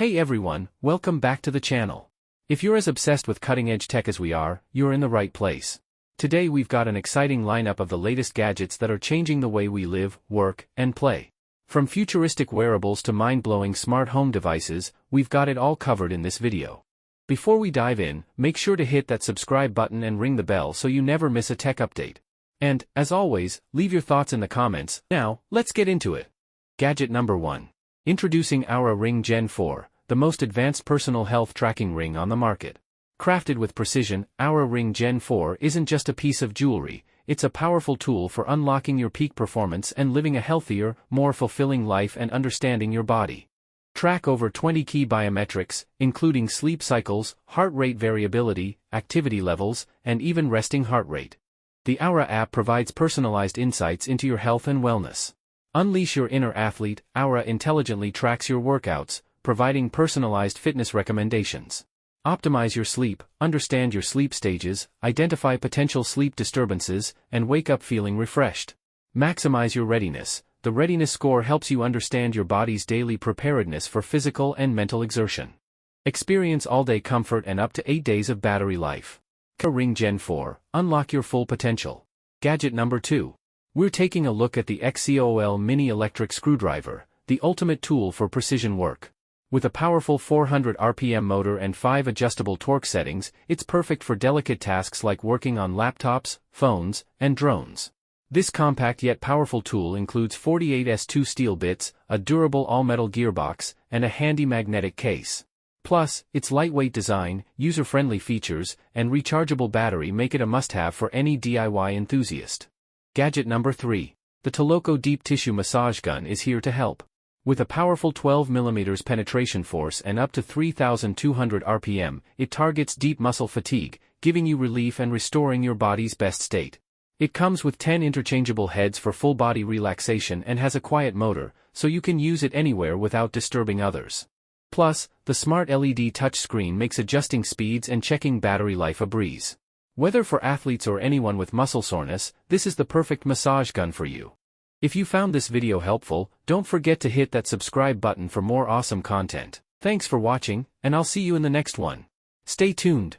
Hey everyone, welcome back to the channel. If you're as obsessed with cutting-edge tech as we are, you're in the right place. Today we've got an exciting lineup of the latest gadgets that are changing the way we live, work, and play. From futuristic wearables to mind-blowing smart home devices, we've got it all covered in this video. Before we dive in, make sure to hit that subscribe button and ring the bell so you never miss a tech update. And, as always, leave your thoughts in the comments. Now, let's get into it. Gadget number 1. Introducing Oura Ring Gen 4, the most advanced personal health tracking ring on the market. Crafted with precision, Oura Ring Gen 4 isn't just a piece of jewelry, it's a powerful tool for unlocking your peak performance and living a healthier, more fulfilling life and understanding your body. Track over 20 key biometrics, including sleep cycles, heart rate variability, activity levels, and even resting heart rate. The Oura app provides personalized insights into your health and wellness. Unleash your inner athlete. Oura intelligently tracks your workouts, providing personalized fitness recommendations. Optimize your sleep, understand your sleep stages, identify potential sleep disturbances, and wake up feeling refreshed. Maximize your readiness. The readiness score helps you understand your body's daily preparedness for physical and mental exertion. Experience all-day comfort and up to 8 days of battery life. Oura Ring Gen 4, unlock your full potential. Gadget number 2. We're taking a look at the XCOL Mini Electric Screwdriver, the ultimate tool for precision work. With a powerful 400 RPM motor and 5 adjustable torque settings, it's perfect for delicate tasks like working on laptops, phones, and drones. This compact yet powerful tool includes 48S2 steel bits, a durable all-metal gearbox, and a handy magnetic case. Plus, its lightweight design, user-friendly features, and rechargeable battery make it a must-have for any DIY enthusiast. Gadget number 3. The Toloco Deep Tissue Massage Gun is here to help. With a powerful 12mm penetration force and up to 3,200 RPM, it targets deep muscle fatigue, giving you relief and restoring your body's best state. It comes with 10 interchangeable heads for full body relaxation and has a quiet motor, so you can use it anywhere without disturbing others. Plus, the smart LED touchscreen makes adjusting speeds and checking battery life a breeze. Whether for athletes or anyone with muscle soreness, this is the perfect massage gun for you. If you found this video helpful, don't forget to hit that subscribe button for more awesome content. Thanks for watching, and I'll see you in the next one. Stay tuned.